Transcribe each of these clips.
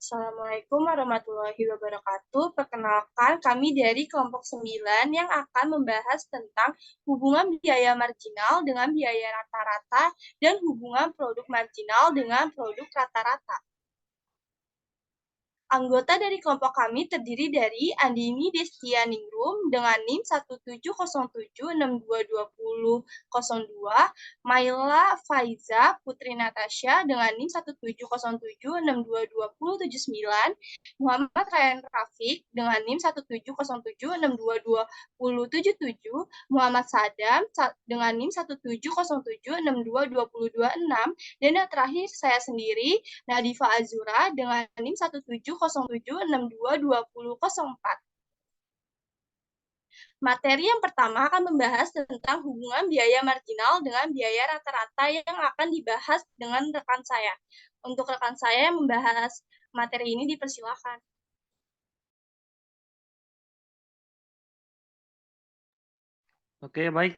Assalamualaikum warahmatullahi wabarakatuh. Perkenalkan, kami dari kelompok 9 yang akan membahas tentang hubungan biaya marginal dengan biaya rata-rata dan hubungan produk marginal dengan produk rata-rata. Anggota dari kelompok kami terdiri dari Andini Destia Ningrum dengan NIM 17076220002, Maila Faiza Putri Natasha dengan NIM 170762279, Muhammad Ryan Rafiq dengan NIM 170762277, Muhammad Sadam dengan NIM 170762226, dan yang terakhir saya sendiri, Nadifa Azura dengan NIM 17076222004. Materi yang pertama akan membahas tentang hubungan biaya marginal dengan biaya rata-rata yang akan dibahas dengan rekan saya. Untuk rekan saya yang membahas materi ini dipersilakan. Oke, baik.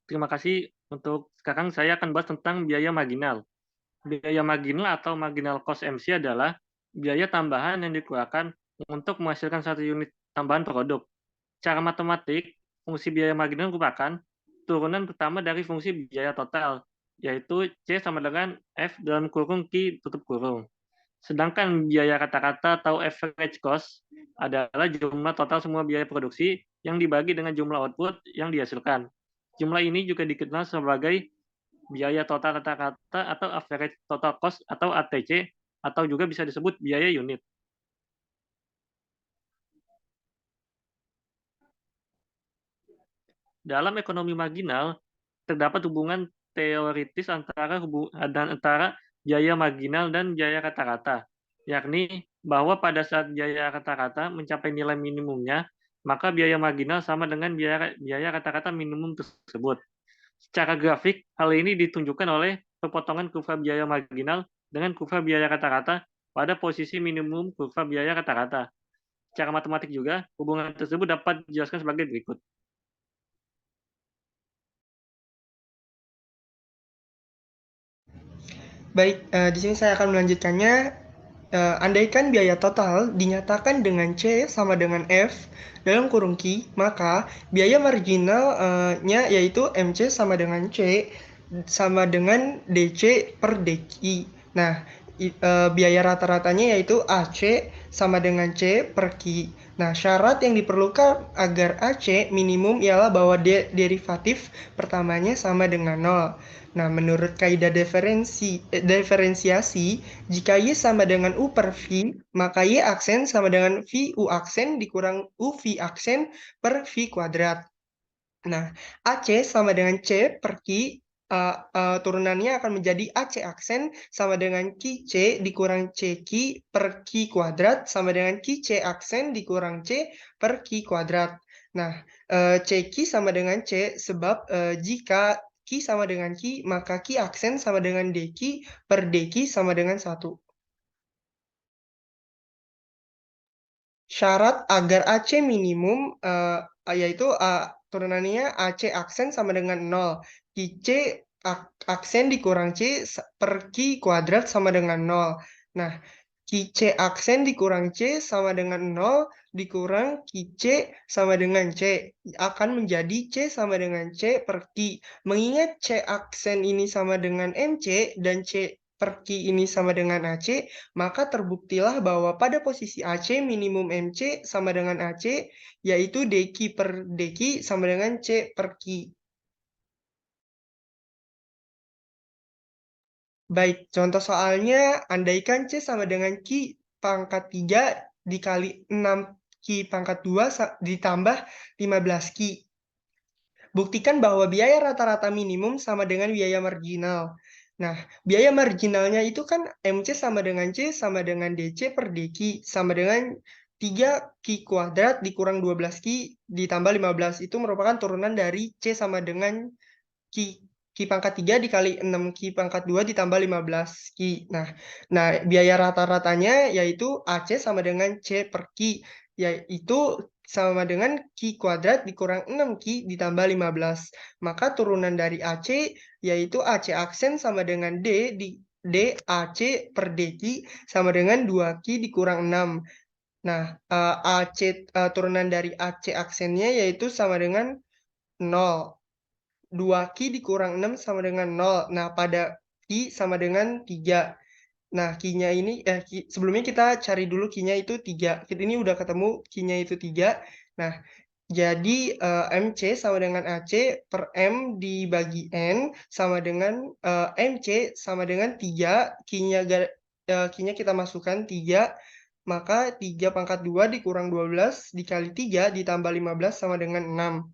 Terima kasih. Untuk sekarang saya akan bahas tentang biaya marginal. Biaya marginal atau marginal cost MC adalah biaya tambahan yang dikeluarkan untuk menghasilkan satu unit tambahan produk. Secara matematik, fungsi biaya marginal merupakan turunan pertama dari fungsi biaya total, yaitu C sama dengan F dalam kurung Q tutup kurung. Sedangkan biaya rata-rata atau average cost adalah jumlah total semua biaya produksi yang dibagi dengan jumlah output yang dihasilkan. Jumlah ini juga dikenal sebagai biaya total rata-rata atau average total cost atau ATC, atau juga bisa disebut biaya unit. Dalam ekonomi marginal, terdapat hubungan teoritis antara biaya marginal dan biaya rata-rata, yakni bahwa pada saat biaya rata-rata mencapai nilai minimumnya, maka biaya marginal sama dengan biaya rata-rata minimum tersebut. Secara grafik, hal ini ditunjukkan oleh pepotongan kurva biaya marginal dengan kurva biaya rata-rata pada posisi minimum kurva biaya rata-rata. Secara matematik juga, hubungan tersebut dapat dijelaskan sebagai berikut. Baik, di sini saya akan melanjutkannya. Andaikan biaya total dinyatakan dengan C sama dengan F dalam kurung Q, maka biaya marginalnya yaitu MC sama dengan C sama dengan DC per DQ. Nah, biaya rata-ratanya yaitu AC sama dengan C per Q. Nah, syarat yang diperlukan agar AC minimum ialah bahwa derivatif pertamanya sama dengan 0. Nah, menurut kaidah diferensiasi, jika Y sama dengan U per V, maka Y aksen sama dengan V U aksen dikurang U V aksen per V kuadrat. Nah, AC sama dengan C per Q, turunannya akan menjadi AC aksen sama dengan QC dikurang CQ per Q kuadrat sama dengan QC aksen dikurang C per Q kuadrat. Nah, CQ sama dengan C sebab jika Q sama dengan Q, maka Q aksen sama dengan DQ per DQ sama dengan 1. Syarat agar AC minimum yaitu turunannya AC aksen sama dengan 0. QC aksen dikurang C per Q kuadrat sama dengan 0. Nah, QC aksen dikurang C sama dengan 0 dikurang QC sama dengan C akan menjadi C sama dengan C per Q. Mengingat C aksen ini sama dengan MC dan C per Q ini sama dengan AC, maka terbuktilah bahwa pada posisi AC minimum MC sama dengan AC, yaitu DQ per DQ sama dengan C per Q. Baik, contoh soalnya, andaikan C sama dengan Q pangkat 3 dikali 6 Q pangkat 2 ditambah 15 Q. Buktikan bahwa biaya rata-rata minimum sama dengan biaya marginal. Nah, biaya marginalnya itu kan MC sama dengan C sama dengan DC per DQ sama dengan 3 Q kuadrat dikurang 12 Q ditambah 15. Itu merupakan turunan dari C sama dengan Q pangkat 3 dikali 6 Q pangkat 2 ditambah 15 Q. Nah, biaya rata-ratanya yaitu AC sama dengan C per Q, yaitu sama dengan Q kuadrat dikurang 6Q ditambah 15. Maka turunan dari AC yaitu AC aksen sama dengan D AC per DQ sama dengan 2Q dikurang 6. Nah, turunan dari AC aksennya yaitu sama dengan 0. 2Q dikurang 6 sama dengan 0. Nah, pada Q sama dengan 3. Nah, Q-nya ini, sebelumnya kita cari dulu Q-nya itu 3. Ini udah ketemu Q-nya itu 3. Nah, jadi MC sama dengan AC per M dibagi N sama dengan MC sama dengan 3. Q-nya kita masukkan 3. Maka 3 pangkat 2 dikurang 12 dikali 3 ditambah 15 sama dengan 6.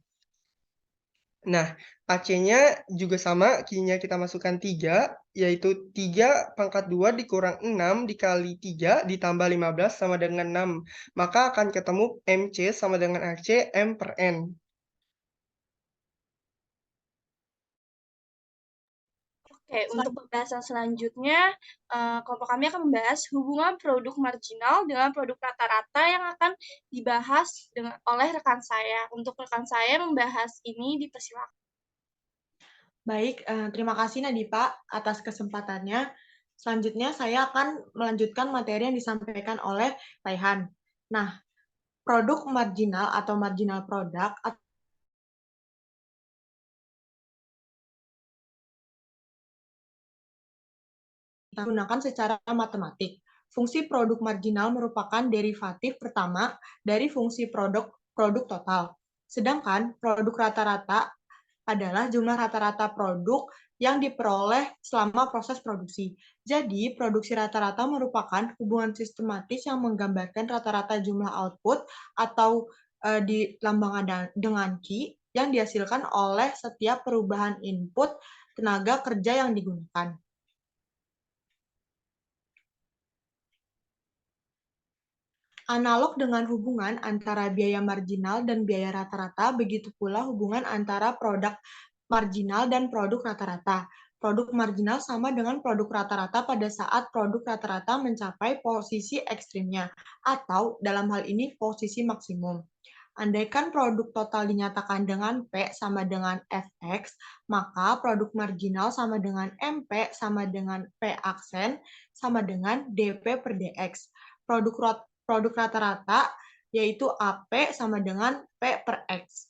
Nah, AC-nya juga sama, Q-nya kita masukkan 3, yaitu 3 pangkat 2 dikurang 6 dikali 3 ditambah 15 sama dengan 6. Maka akan ketemu MC sama dengan AC M per N. Oke, untuk pembahasan selanjutnya, kelompok kami akan membahas hubungan produk marginal dengan produk rata-rata yang akan dibahas oleh rekan saya. Untuk rekan saya membahas ini, dipersilakan. Baik, terima kasih Nadipa atas kesempatannya. Selanjutnya saya akan melanjutkan materi yang disampaikan oleh Raihan. Nah, produk marginal atau marginal product kita gunakan secara matematik. Fungsi produk marginal merupakan derivatif pertama dari fungsi produk total. Sedangkan produk rata-rata adalah jumlah rata-rata produk yang diperoleh selama proses produksi. Jadi, produksi rata-rata merupakan hubungan sistematis yang menggambarkan rata-rata jumlah output atau dilambangkan dengan Q yang dihasilkan oleh setiap perubahan input tenaga kerja yang digunakan. Analog dengan hubungan antara biaya marginal dan biaya rata-rata, begitu pula hubungan antara produk marginal dan produk rata-rata. Produk marginal sama dengan produk rata-rata pada saat produk rata-rata mencapai posisi ekstrimnya, atau dalam hal ini posisi maksimum. Andaikan produk total dinyatakan dengan P sama dengan Fx, maka produk marginal sama dengan MP sama dengan P aksen sama dengan dP per dx. Produk rata-rata yaitu AP sama dengan P per X.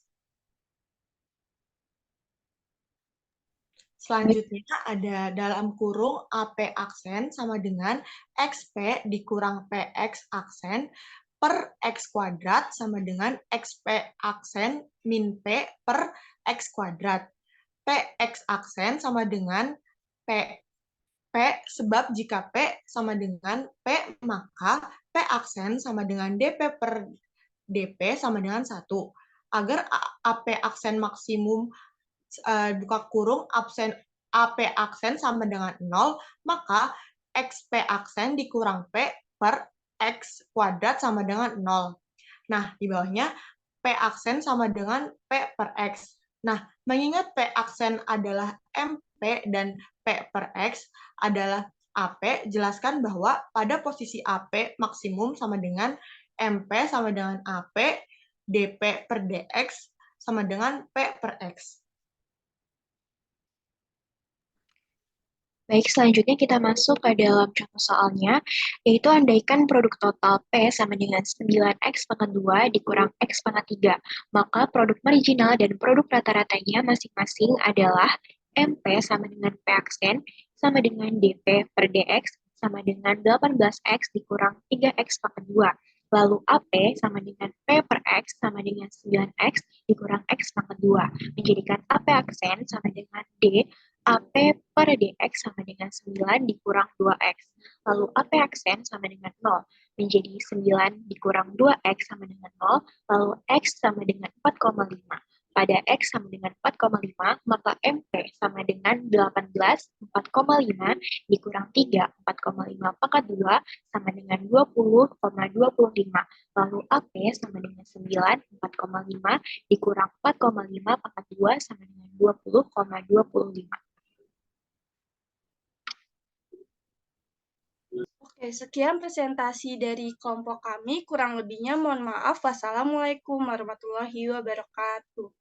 Selanjutnya ada dalam kurung AP aksen sama dengan XP dikurang PX aksen per X kuadrat sama dengan XP aksen min P per X kuadrat. PX aksen sama dengan P sebab jika P sama dengan P, maka P aksen sama dengan DP per DP sama dengan 1. Agar AP aksen maksimum buka kurung AP aksen sama dengan 0, maka XP aksen dikurang P per X kuadrat sama dengan 0. Nah, di bawahnya P aksen sama dengan P per X. Nah, mengingat P aksen adalah MP dan P per X adalah AP, jelaskan bahwa pada posisi AP maksimum sama dengan MP sama dengan AP, DP per DX sama dengan P per X. Baik, selanjutnya kita masuk ke dalam contoh soalnya, yaitu andaikan produk total P sama dengan 9X pangkat 2 dikurang X pangkat 3, maka produk marginal dan produk rata-ratanya masing-masing adalah MP sama dengan P aksen sama dengan DP per DX sama dengan 18X dikurang 3X pangkat 2. Lalu AP sama dengan P per X sama dengan 9X dikurang X pangkat 2, menjadikan AP aksen sama dengan D AP per DX sama dengan 9 dikurang 2X. Lalu AP aksen sama dengan 0. Menjadi 9 dikurang 2X sama dengan 0. Lalu X sama dengan 4,5. Pada X sama dengan 4,5, maka MP sama dengan 18, 4,5 dikurang 3, 4,5 pangkat 2 sama dengan 20,25. Lalu AP sama dengan 9, 4,5 dikurang 4,5 pangkat 2 sama dengan 20,25. Oke, sekian presentasi dari kelompok kami. Kurang lebihnya mohon maaf. Wassalamualaikum warahmatullahi wabarakatuh.